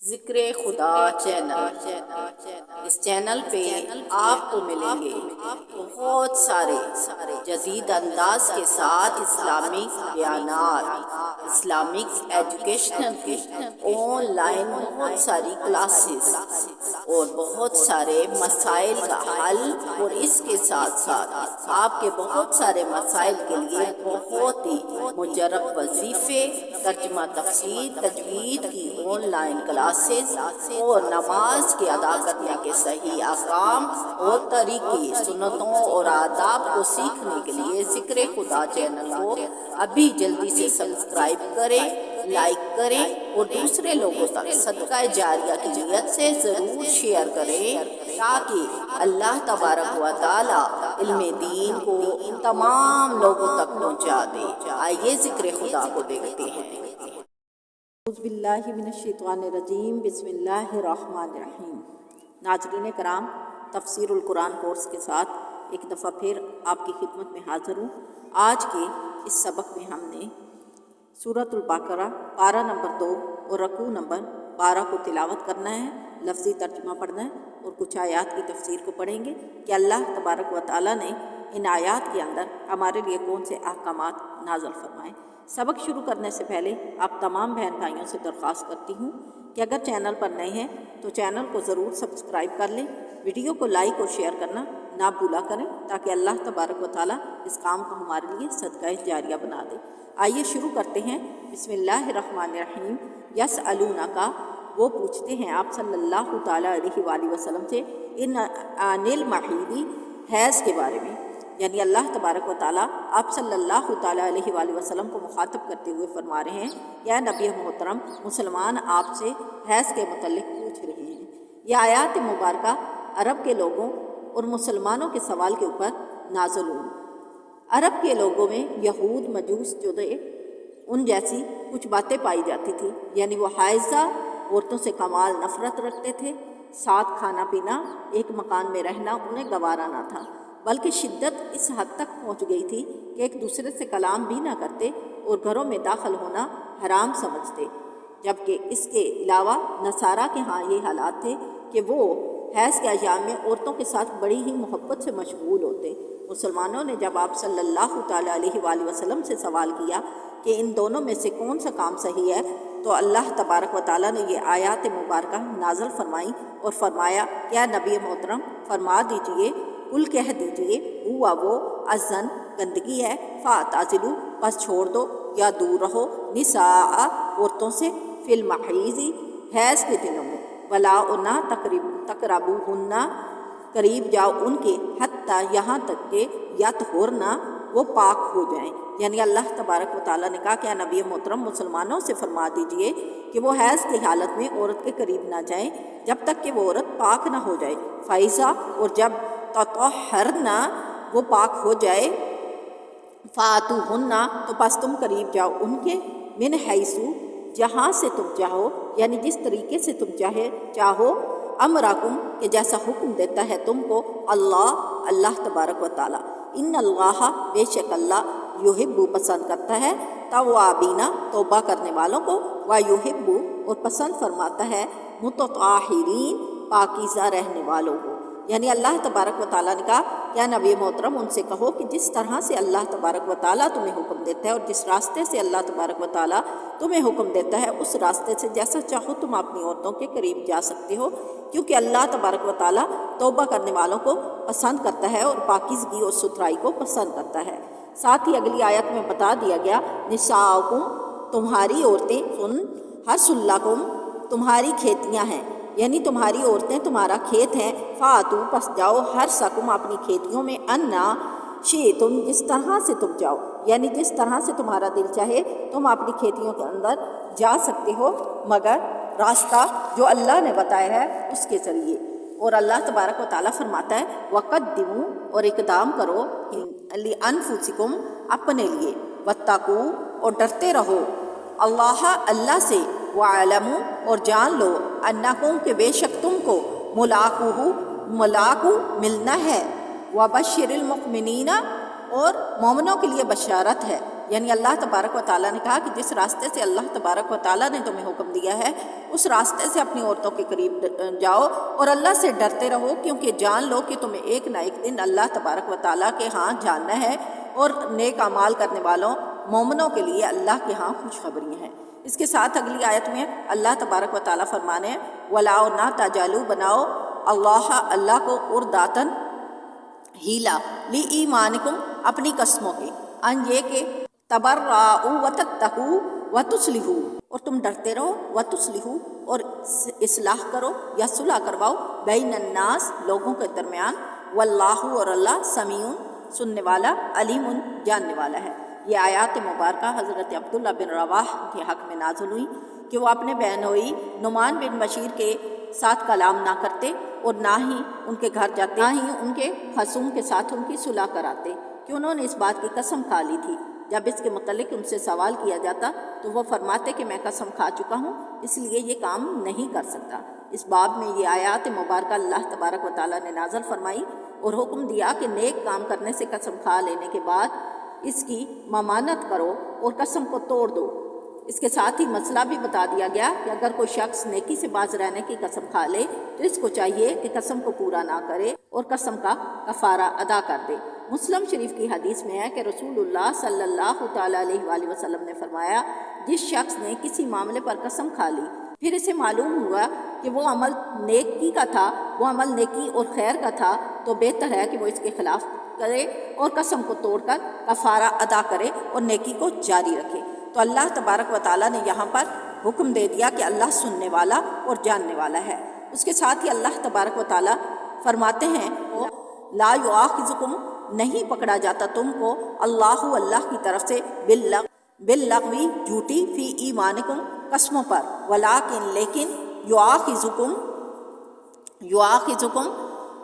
ذکر خدا چینل۔ اس چینل پہ آپ کو ملیں گے بہت سارے جدید انداز کے ساتھ اسلامک بیانات، اسلامک ایجوکیشنل کی آن لائن بہت ساری کلاسز اور بہت سارے مسائل کا حل، اور اس کے ساتھ ساتھ آپ کے بہت سارے مسائل کے لیے بہت ہی مجرب وظیفے، ترجمہ تفسیر، تجوید کی آن لائن کلاسز اور نماز کے ادا کرنے کے صحیح احکام اور طریقے، سنتوں اور آداب کو سیکھنے کے لیے ذکر خدا چینل کو ابھی جلدی سے سبسکرائب کریں، لائک کریں اور دوسرے لوگوں تک صدقہ جاریہ کی نیت سے ضرور شیئر کریں تاکہ اللہ تبارک و تعالی علم دین کو تمام لوگوں تک پہنچا دے۔ آئیے ذکر خدا کو دیکھتے ہیں۔ اعوذ باللہ من الشیطان الرجیم، بسم اللہ الرحمن الرحیم۔ ناظرین کرام، تفسیر القرآن کورس کے ساتھ ایک دفعہ پھر آپ کی خدمت میں حاضر ہوں۔ آج کے اس سبق میں ہم نے سورۃ البقرہ پارہ نمبر 2 اور رکوع نمبر 12 کو تلاوت کرنا ہے، لفظی ترجمہ پڑھنا ہے اور کچھ آیات کی تفسیر کو پڑھیں گے کہ اللہ تبارک و تعالیٰ نے ان آیات کے اندر ہمارے لیے کون سے احکامات نازل فرمائے۔ سبق شروع کرنے سے پہلے آپ تمام بہن بھائیوں سے درخواست کرتی ہوں کہ اگر چینل پر نئے ہیں تو چینل کو ضرور سبسکرائب کر لیں، ویڈیو کو لائک اور شیئر کرنا نہ بھولا کریں تاکہ اللہ تبارک و تعالیٰ اس کام کو ہمارے لیے صدقہ جاریہ بنا دے۔ آئیے شروع کرتے ہیں۔ بسم اللہ الرحمن الرحیم۔ یسألونک، وہ پوچھتے ہیں آپ صلی اللہ تعالیٰ علیہ وآلہ وسلم سے عن المحیض، حیض کے بارے میں، یعنی اللہ تبارک و تعالیٰ آپ صلی اللہ تعالیٰ علیہ وآلہ وسلم کو مخاطب کرتے ہوئے فرما رہے ہیں، یا نبی محترم، مسلمان آپ سے حیض کے متعلق پوچھ رہے ہیں۔ یہ آیات مبارکہ عرب کے لوگوں اور مسلمانوں کے سوال کے اوپر نازل ہوئی۔ عرب کے لوگوں میں یہود، مجوس، جودے، ان جیسی کچھ باتیں پائی جاتی تھی، یعنی وہ حائضہ عورتوں سے کمال نفرت رکھتے تھے، ساتھ کھانا پینا، ایک مکان میں رہنا انہیں گوارا نہ تھا، بلکہ شدت اس حد تک پہنچ گئی تھی کہ ایک دوسرے سے کلام بھی نہ کرتے اور گھروں میں داخل ہونا حرام سمجھتے۔ جبکہ اس کے علاوہ نصارہ کے ہاں یہ حالات تھے کہ وہ حیض کے ایام میں عورتوں کے ساتھ بڑی ہی محبت سے مشغول ہوتے۔ مسلمانوں نے جب آپ صلی اللہ تعالیٰ علیہ وآلہ وسلم سے سوال کیا کہ ان دونوں میں سے کون سا کام صحیح ہے، تو اللہ تبارک و تعالیٰ نے یہ آیات مبارکہ نازل فرمائی اور فرمایا، کیا نبی محترم فرما دیجئے، کل کہہ دیجئے، ہوا وہ ازن گندگی ہے، فاعتزلوا پس چھوڑ دو یا دور رہو، نساء عورتوں سے، فی المحیض حیض کے دنوں میں، ولا نہ تقربوہن قریب جاؤ ان کے، حتیٰ یہاں تک کہ یطہرن وہ پاک ہو جائیں۔ یعنی اللہ تبارک و تعالیٰ نے کہا کہ نبی محترم مسلمانوں سے فرما دیجئے کہ وہ حیض کی حالت میں عورت کے قریب نہ جائیں جب تک کہ وہ عورت پاک نہ ہو جائے، فائزہ اور جب تطہرن وہ پاک ہو جائے، فاتوہن تو پس تم قریب جاؤ ان کے، من حیث جہاں سے تم چاہو، یعنی جس طریقے سے تم چاہو، امرکم کہ جیسا حکم دیتا ہے تم کو اللہ تبارک و تعالیٰ، ان اللہ بے شک اللہ یحب پسند کرتا ہے توابین توبہ کرنے والوں کو، ویحب اور پسند فرماتا ہے متطہرین پاکیزہ رہنے والوں کو۔ یعنی اللہ تبارک و تعالیٰ نے کہا کیا نبی محترم ان سے کہو کہ جس طرح سے اللہ تبارک و تعالیٰ تمہیں حکم دیتا ہے اور جس راستے سے اللہ تبارک و تعالیٰ تمہیں حکم دیتا ہے اس راستے سے جیسا چاہو تم اپنی عورتوں کے قریب جا سکتے ہو، کیونکہ اللہ تبارک و تعالیٰ توبہ کرنے والوں کو پسند کرتا ہے اور پاکیزگی اور ستھرائی کو پسند کرتا ہے۔ ساتھ ہی اگلی آیت میں بتا دیا گیا، نساؤکم تمہاری عورتیں، سن، حرث لکم تمہاری کھیتیاں ہیں، یعنی تمہاری عورتیں تمہارا کھیت ہیں، فاتو پس جاؤ حرثکم اپنی کھیتیوں میں، انا شئتم جس طرح سے تم جاؤ، یعنی جس طرح سے تمہارا دل چاہے تم اپنی کھیتیوں کے اندر جا سکتے ہو، مگر راستہ جو اللہ نے بتایا ہے اس کے ذریعے۔ اور اللہ تبارک و تعالیٰ فرماتا ہے، وقدموا اور اقدام کرو، لانفسکم اپنے لیے، واتقوا اور ڈرتے رہو، اللہ سے، وَاعْلَمُوا اور جان لو، انکم کہ بے شک تم کو ملاقو ملنا ہے، وَبَشِّرِ الْمُؤْمِنِينَ اور مومنوں کے لیے بشارت ہے، یعنی اللہ تبارک و تعالیٰ نے کہا کہ جس راستے سے اللہ تبارک و تعالیٰ نے تمہیں حکم دیا ہے اس راستے سے اپنی عورتوں کے قریب جاؤ اور اللہ سے ڈرتے رہو، کیونکہ جان لو کہ تمہیں ایک نہ ایک دن اللہ تبارک و تعالیٰ کے ہاں جاننا ہے، اور نیک اعمال کرنے والوں مومنوں کے لیے اللہ کے ہاں خوشخبری ہیں۔ اس کے ساتھ اگلی آیت میں اللہ تبارک و تعالیٰ فرمانے ہیں وَلَا نہ تجالو بناؤ اللہ کو ارداتن ہیلا لی ایمانکم اپنی قسموں کے، ان یہ کہ تبرؤ وتتقوا وتصلحوا، اور تم ڈرتے رہو، وتصلحوا اور اصلاح کرو یا صلح کرواؤ، بین الناس لوگوں کے درمیان، واللہ اور اللہ سمیع سننے والا، علیم جاننے والا ہے۔ یہ آیات مبارکہ حضرت عبداللہ بن رواح کے حق میں نازل ہوئی کہ وہ اپنے بہنوئی نعمان بن بشیر کے ساتھ کلام نہ کرتے اور نہ ہی ان کے گھر جاتے، نہ ہی ان کے خصوم کے ساتھ ان کی صلح کراتے، کہ انہوں نے اس بات کی قسم کھا لی تھی۔ جب اس کے متعلق ان سے سوال کیا جاتا تو وہ فرماتے کہ میں قسم کھا چکا ہوں، اس لیے یہ کام نہیں کر سکتا۔ اس باب میں یہ آیات مبارکہ اللہ تبارک و تعالیٰ نے نازل فرمائی اور حکم دیا کہ نیک کام کرنے سے قسم کھا لینے کے بعد اس کی ممانت کرو اور قسم کو توڑ دو۔ اس کے ساتھ ہی مسئلہ بھی بتا دیا گیا کہ اگر کوئی شخص نیکی سے باز رہنے کی قسم کھا لے تو اس کو چاہیے کہ قسم کو پورا نہ کرے اور قسم کا کفارہ ادا کر دے۔ مسلم شریف کی حدیث میں ہے کہ رسول اللہ صلی اللہ تعالیٰ علیہ وآلہ وسلم نے فرمایا، جس شخص نے کسی معاملے پر قسم کھا لی پھر اسے معلوم ہوا کہ وہ عمل نیکی کا تھا، وہ عمل نیکی اور خیر کا تھا، تو بہتر ہے کہ وہ اس کے خلاف کرے اور قسم کو توڑ کر کفارہ ادا کرے اور نیکی کو جاری رکھے۔ تو اللہ تبارک و تعالیٰ نے یہاں پر حکم دے دیا کہ اللہ سننے والا اور جاننے والا ہے۔ اس کے ساتھ ہی اللہ تبارک و تعالیٰ فرماتے ہیں لا یؤاخذکم، نہیں پکڑا جاتا تم کو اللہ کی طرف سے باللغوی جھوٹی فی ایمانکم قسموں پر، ولیکن لیکن یؤاخذکم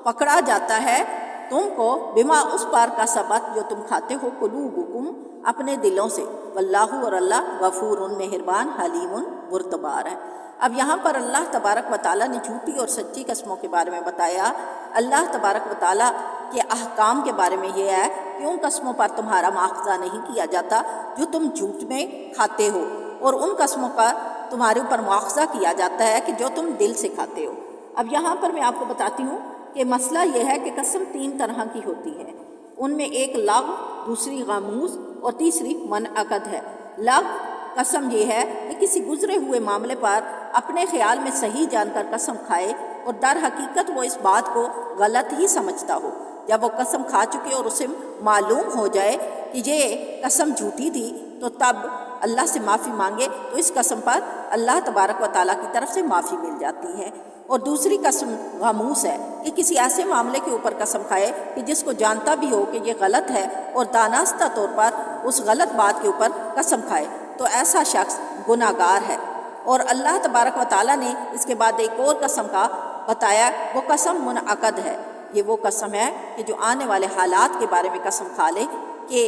پکڑا جاتا ہے تم کو بما اس پر کا سبت جو تم کھاتے ہو، قلوبکم اپنے دلوں سے، واللہ اور اللہ غفور مہربان حلیم بردبار ہے۔ اب یہاں پر اللہ تبارک و تعالیٰ نے جھوٹی اور سچی قسموں کے بارے میں بتایا۔ اللہ تبارک و تعالیٰ کے احکام کے بارے میں یہ ہے کہ ان قسموں پر تمہارا مواخذہ نہیں کیا جاتا جو تم جھوٹ میں کھاتے ہو، اور ان قسموں پر تمہارے اوپر مواخذہ کیا جاتا ہے کہ جو تم دل سے کھاتے ہو۔ اب یہاں پر میں آپ کو بتاتی ہوں کہ مسئلہ یہ ہے کہ قسم 3 طرح کی ہوتی ہے، ان میں ایک لغو، دوسری غموز اور تیسری منعقد ہے۔ لغو قسم یہ ہے کہ کسی گزرے ہوئے معاملے پر اپنے خیال میں صحیح جان کر قسم کھائے اور در حقیقت وہ اس بات کو غلط ہی سمجھتا ہو۔ جب وہ قسم کھا چکے اور اسے معلوم ہو جائے کہ یہ قسم جھوٹی تھی تو تب اللہ سے معافی مانگے تو اس قسم پر اللہ تبارک و تعالیٰ کی طرف سے معافی مل جاتی ہے۔ اور دوسری قسم غموس ہے کہ کسی ایسے معاملے کے اوپر قسم کھائے کہ جس کو جانتا بھی ہو کہ یہ غلط ہے اور دانستہ طور پر اس غلط بات کے اوپر قسم کھائے، تو ایسا شخص گناہ گار ہے۔ اور اللہ تبارک و تعالیٰ نے اس کے بعد ایک اور قسم کا بتایا، وہ قسم منعقد ہے۔ یہ وہ قسم ہے کہ جو آنے والے حالات کے بارے میں قسم کھا لے کہ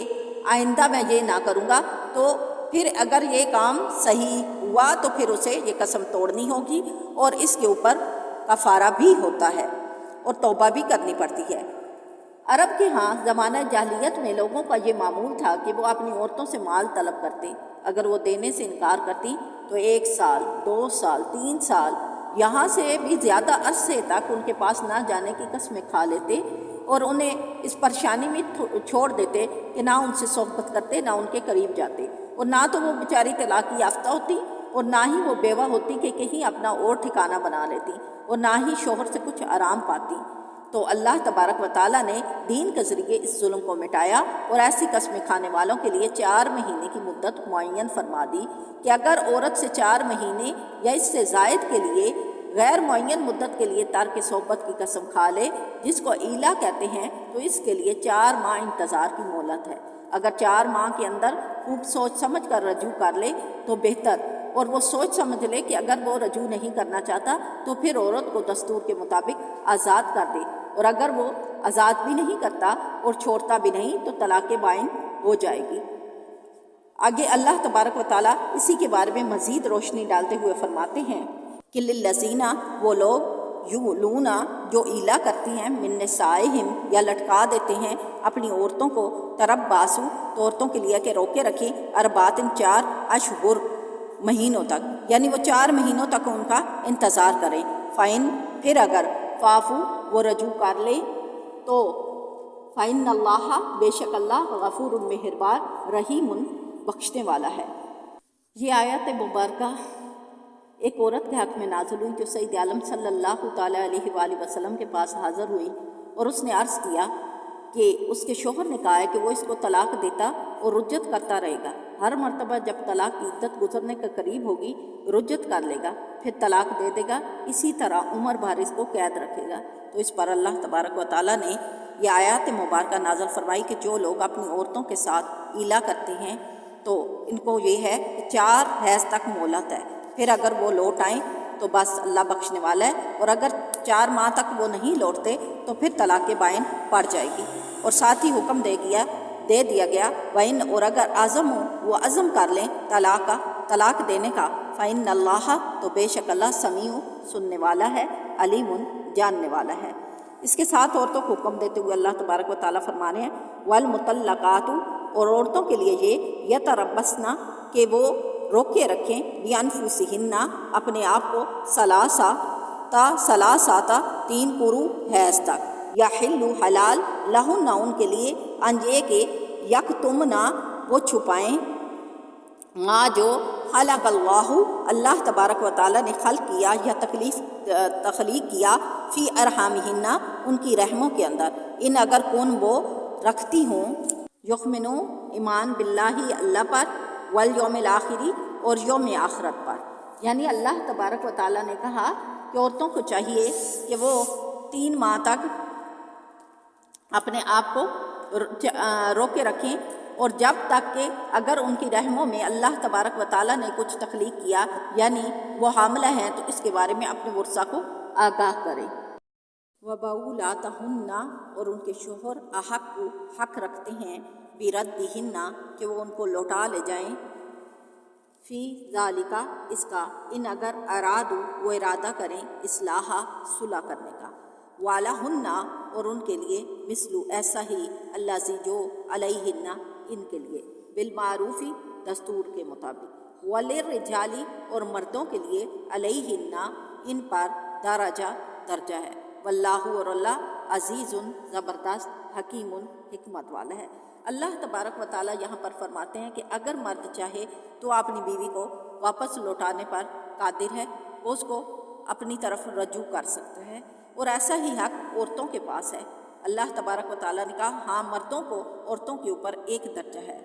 آئندہ میں یہ نہ کروں گا، تو پھر اگر یہ کام صحیح ہوا تو پھر اسے یہ قسم توڑنی ہوگی اور اس کے اوپر کفارہ بھی ہوتا ہے اور توبہ بھی کرنی پڑتی ہے۔ عرب کے ہاں زمانہ جاہلیت میں لوگوں کا یہ معمول تھا کہ وہ اپنی عورتوں سے مال طلب کرتے، اگر وہ دینے سے انکار کرتی تو 1 سال، 2 سال، 3 سال، یہاں سے بھی زیادہ عرصے تک ان کے پاس نہ جانے کی قسمیں کھا لیتے اور انہیں اس پریشانی میں چھوڑ دیتے کہ نہ ان سے صحبت کرتے، نہ ان کے قریب جاتے، اور نہ تو وہ بیچاری طلاق یافتہ ہوتی اور نہ ہی وہ بیوہ ہوتی کہ کہیں اپنا اور ٹھکانہ بنا لیتی، اور نہ ہی شوہر سے کچھ آرام پاتی۔ تو اللہ تبارک و تعالیٰ نے دین کے ذریعے اس ظلم کو مٹایا اور ایسی قسمیں کھانے والوں کے لیے 4 مہینے کی مدت معین فرما دی کہ اگر عورت سے 4 مہینے یا اس سے زائد کے لیے غیر معین مدت کے لیے ترک صحبت کی قسم کھا لے، جس کو ایلا کہتے ہیں، تو اس کے لیے 4 ماہ انتظار کی مہلت ہے۔ اگر 4 ماہ کے اندر خوب سوچ سمجھ کر رجوع کر لے تو بہتر، اور وہ سوچ سمجھ لے کہ اگر وہ رجوع نہیں کرنا چاہتا تو پھر عورت کو دستور کے مطابق آزاد کر دے، اور اگر وہ آزاد بھی نہیں کرتا اور چھوڑتا بھی نہیں تو طلاق بائن ہو جائے گی۔ آگے اللہ تبارک و تعالیٰ اسی کے بارے میں مزید روشنی ڈالتے ہوئے فرماتے ہیں کہ للذین، وہ لوگ یولونا جو ایلا کرتی ہیں من نسائہم یا لٹکا دیتے ہیں اپنی عورتوں کو ترباسو تو عورتوں کے لیے کہ روکے رکھیں ارباتن 4 اشہر مہینوں تک، یعنی وہ 4 مہینوں تک ان کا انتظار کریں۔ فائن پھر اگر فافو وہ رجوع کر لیں تو فَإِنَّ اللَّهَ بے شک اللہ غفور مہربان رحیم بخشنے والا ہے۔ یہ آیت مبارکہ ایک عورت کے حق میں نازل ہوئی جو سید عالم صلی اللہ تعالیٰ علیہ وآلہ وسلم کے پاس حاضر ہوئی اور اس نے عرض کیا کہ اس کے شوہر نے کہا ہے کہ وہ اس کو طلاق دیتا اور رجت کرتا رہے گا، ہر مرتبہ جب طلاق کی عدت گزرنے کا قریب ہوگی رجت کر لے گا، پھر طلاق دے دے گا، اسی طرح عمر بھر اس کو قید رکھے گا۔ تو اس پر اللہ تبارک و تعالیٰ نے یہ آیات مبارکہ نازل فرمائی کہ جو لوگ اپنی عورتوں کے ساتھ ایلا کرتے ہیں تو ان کو یہ ہے کہ 4 حیض تک مہلت ہے، پھر اگر وہ لوٹ آئیں تو بس اللہ بخشنے والا ہے، اور اگر 4 ماہ تک وہ نہیں لوٹتے تو پھر طلاق بائن پڑ جائے گی۔ اور ساتھ ہی حکم دے دیا گیا وَإِنْ اور اگر عزم ہو وہ عزم کر لیں طلاق دینے کا فَإِنَّ اللَّهَ تو بے شک اللہ سمیع سننے والا ہے، علیم جاننے والا ہے۔ اس کے ساتھ عورتوں کو حکم دیتے ہوئے اللہ تبارک و تعالیٰ فرما رہے ہیں وَالْمُطَلَّقَاتُ اور عورتوں کے لیے یہ یتربصن کہ وہ روکے رکھیں بِأَنفُسِہِنَّ اپنے آپ کو ثلاثہ 3 قروء حیض تک، یحل حلال لہن ان کے لیے ان یہ کہ یکتمنا وہ چھپائیں ما جو خلق اللہ تبارک و تعالیٰ نے خلق کیا یا تخلیق کیا فی ارحامہن ان کی رحموں کے اندر، ان اگر کون وہ رکھتی ہوں یؤمنو ایمان باللہ اللہ پر والیوم الآخری اور یوم آخرت پر۔ یعنی اللہ تبارک و تعالیٰ نے کہا کہ عورتوں کو چاہیے کہ وہ 3 ماہ تک اپنے آپ کو روکے رکھیں، اور جب تک کہ اگر ان کی رحموں میں اللہ تبارک و تعالیٰ نے کچھ تخلیق کیا یعنی وہ حاملہ ہیں تو اس کے بارے میں اپنے ورثہ کو آگاہ کریں۔ وَبَعُولَاتُهُنَّ اور ان کے شوہر حق رکھتے ہیں بِرَدِّهِنَّ کہ وہ ان کو لوٹا لے جائیں، فی ذالک اس کا ان اگر ارادو وہ ارادہ کریں اصلاح صلح کرنے کا، وَعَلَيْهِنَّ اور ان کے لیے مثل ایسا ہی الذی جو علیہن ان کے لیے بالمعروفی دستور کے مطابق، وَلِلرِّجَالِ اور مردوں کے لیے علیہن ان پر درجہ ہے، واللہ اور اللہ عزیز زبردست حکیم حکمت والا ہے۔ اللہ تبارک و تعالیٰ یہاں پر فرماتے ہیں کہ اگر مرد چاہے تو اپنی بیوی کو واپس لوٹانے پر قادر ہے، وہ اس کو اپنی طرف رجوع کر سکتا ہے، اور ایسا ہی حق عورتوں کے پاس ہے۔ اللہ تبارک و تعالیٰ نے کہا ہاں مردوں کو عورتوں کے اوپر ایک درجہ ہے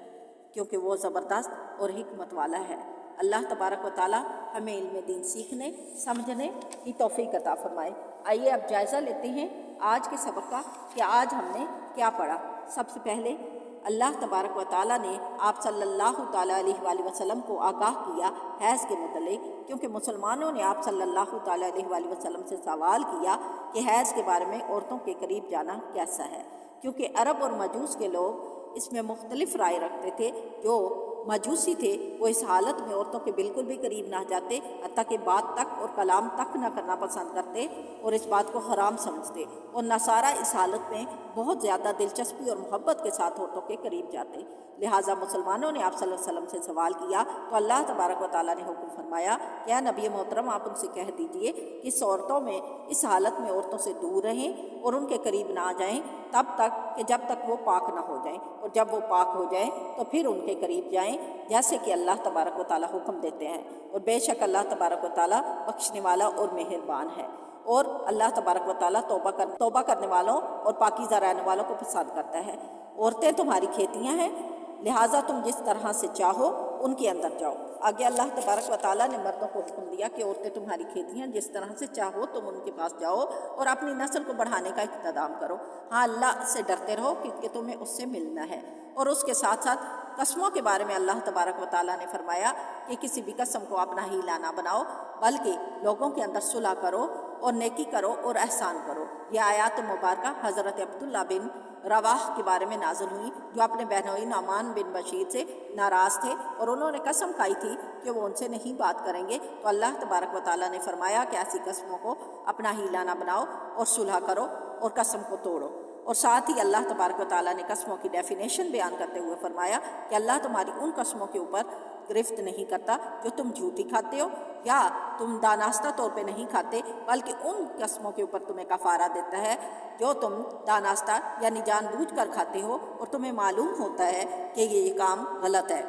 کیونکہ وہ زبردست اور حکمت والا ہے۔ اللہ تبارک و تعالیٰ ہمیں علم دین سیکھنے سمجھنے کی توفیق عطا فرمائے۔ آئیے اب جائزہ لیتے ہیں آج کے سبق کا کہ آج ہم نے کیا پڑھا۔ سب سے پہلے اللہ تبارک و تعالیٰ نے آپ صلی اللہ تعالیٰ علیہ وآلہ وسلم کو آگاہ کیا حیض کے متعلق، کیونکہ مسلمانوں نے آپ صلی اللہ تعالیٰ علیہ وآلہ وسلم سے سوال کیا کہ حیض کے بارے میں عورتوں کے قریب جانا کیسا ہے، کیونکہ عرب اور مجوس کے لوگ اس میں مختلف رائے رکھتے تھے۔ جو مجوسی تھے وہ اس حالت میں عورتوں کے بالکل بھی قریب نہ جاتے، حتیٰ کہ بات تک اور کلام تک نہ کرنا پسند کرتے اور اس بات کو حرام سمجھتے، اور نصارہ اس حالت میں بہت زیادہ دلچسپی اور محبت کے ساتھ عورتوں کے قریب جاتے۔ لہٰذا مسلمانوں نے آپ صلی اللہ علیہ وسلم سے سوال کیا تو اللہ تبارک و تعالیٰ نے حکم فرمایا کہ اے نبی محترم آپ ان سے کہہ دیجئے کہ اس عورتوں میں اس حالت میں عورتوں سے دور رہیں اور ان کے قریب نہ جائیں تب تک کہ جب تک وہ پاک نہ ہو جائیں، اور جب وہ پاک ہو جائیں تو پھر ان کے قریب جائیں جیسے کہ اللہ تبارک و تعالیٰ حکم دیتے ہیں، اور بے شک اللہ تبارک و تعالیٰ بخشنے والا اور مہربان ہے۔ اور اللہ تبارک و تعالیٰ توبہ کرنے والوں اور پاکیزہ رہنے والوں کو پسند کرتا ہے۔ عورتیں تمہاری کھیتیاں ہیں، لہٰذا تم جس طرح سے چاہو ان کے اندر جاؤ۔ آگے اللہ تبارک و تعالیٰ نے مردوں کو حکم دیا کہ عورتیں تمہاری کھیتیاں، جس طرح سے چاہو تم ان کے پاس جاؤ اور اپنی نسل کو بڑھانے کا اقتدام کرو۔ ہاں اللہ سے ڈرتے رہو کیونکہ تمہیں اس سے ملنا ہے۔ اور اس کے ساتھ ساتھ قسموں کے بارے میں اللہ تبارک و تعالیٰ نے فرمایا کہ کسی بھی قسم کو اپنا ہیلا نہ بناؤ، بلکہ لوگوں کے اندر صلح کرو اور نیکی کرو اور احسان کرو۔ یہ آیات مبارکہ حضرت عبداللہ بن رواح کے بارے میں نازل ہوئی، جو اپنے بہنوئی نعمان بن بشیر سے ناراض تھے اور انہوں نے قسم کھائی تھی کہ وہ ان سے نہیں بات کریں گے، تو اللہ تبارک و تعالیٰ نے فرمایا کہ ایسی قسموں کو اپنا ہیلہ نہ بناؤ اور صلح کرو اور قسم کو توڑو۔ اور ساتھ ہی اللہ تبارک و تعالیٰ نے قسموں کی ڈیفینیشن بیان کرتے ہوئے فرمایا کہ اللہ تمہاری ان قسموں کے اوپر گرفت نہیں کرتا جو تم جھوٹی کھاتے ہو یا تم دانستہ طور پہ نہیں کھاتے، بلکہ ان قسموں کے اوپر تمہیں کفارہ دیتا ہے جو تم دانستہ یعنی جان بوجھ کر کھاتے ہو اور تمہیں معلوم ہوتا ہے کہ یہ کام غلط ہے۔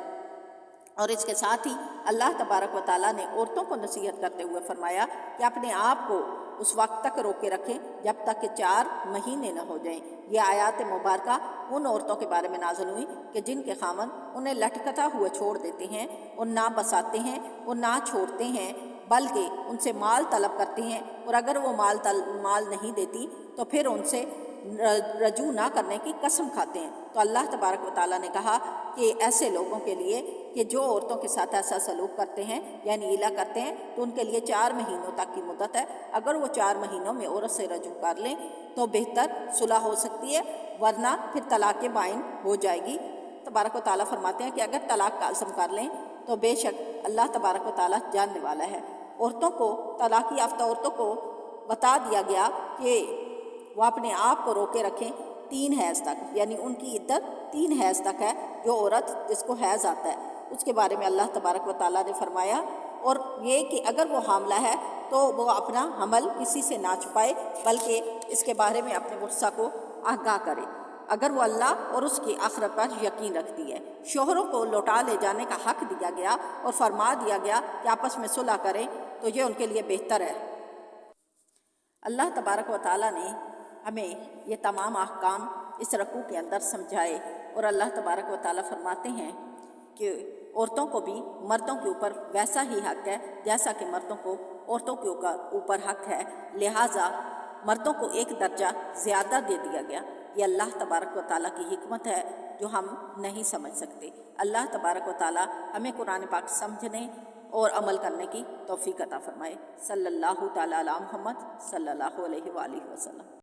اور اس کے ساتھ ہی اللہ تبارک و تعالیٰ نے عورتوں کو نصیحت کرتے ہوئے فرمایا کہ اپنے آپ کو اس وقت تک روکے رکھیں جب تک کہ 4 مہینے نہ ہو جائیں۔ یہ آیات مبارکہ ان عورتوں کے بارے میں نازل ہوئی کہ جن کے خامن انہیں لٹکتا ہوئے چھوڑ دیتے ہیں اور نہ بساتے ہیں اور نہ چھوڑتے ہیں، بلکہ ان سے مال طلب کرتے ہیں، اور اگر وہ مال نہیں دیتی تو پھر ان سے رجوع نہ کرنے کی قسم کھاتے ہیں۔ تو اللہ تبارک و تعالیٰ نے کہا کہ ایسے لوگوں کے لیے کہ جو عورتوں کے ساتھ ایسا سلوک کرتے ہیں یعنی ایلا کرتے ہیں، تو ان کے لیے 4 مہینوں تک کی مدت ہے۔ اگر وہ 4 مہینوں میں عورت سے رجوع کر لیں تو بہتر صلح ہو سکتی ہے، ورنہ پھر طلاق بائن ہو جائے گی۔ تبارک و تعالیٰ فرماتے ہیں کہ اگر طلاق کا عزم کر لیں تو بے شک اللہ تبارک و تعالیٰ جاننے والا ہے۔ عورتوں کو، طلاق یافتہ عورتوں کو بتا دیا گیا کہ وہ اپنے آپ کو روکے رکھیں 3 حیض تک، یعنی ان کی عدت 3 حیض تک ہے۔ جو عورت جس کو حیض آتا ہے اس کے بارے میں اللہ تبارک و تعالیٰ نے فرمایا، اور یہ کہ اگر وہ حاملہ ہے تو وہ اپنا حمل کسی سے نہ چھپائے، بلکہ اس کے بارے میں اپنے ورثہ کو آگاہ کرے اگر وہ اللہ اور اس کی آخرت پر یقین رکھتی ہے۔ شوہروں کو لوٹا لے جانے کا حق دیا گیا اور فرما دیا گیا کہ آپس میں صلح کریں، تو یہ ان کے لیے بہتر ہے۔ اللہ تبارک و تعالیٰ نے ہمیں یہ تمام احکام اس رکوع کے اندر سمجھائے، اور اللہ تبارک و تعالیٰ فرماتے ہیں کہ عورتوں کو بھی مردوں کے اوپر ویسا ہی حق ہے جیسا کہ مردوں کو عورتوں کے اوپر حق ہے، لہٰذا مردوں کو 1 درجہ زیادہ دے دیا گیا۔ یہ اللہ تبارک و تعالیٰ کی حکمت ہے جو ہم نہیں سمجھ سکتے۔ اللہ تبارک و تعالیٰ ہمیں قرآن پاک سمجھنے اور عمل کرنے کی توفیق عطا فرمائے۔ صلی اللہ تعالیٰ علی محمد صلی اللہ علیہ وآلہ وسلم۔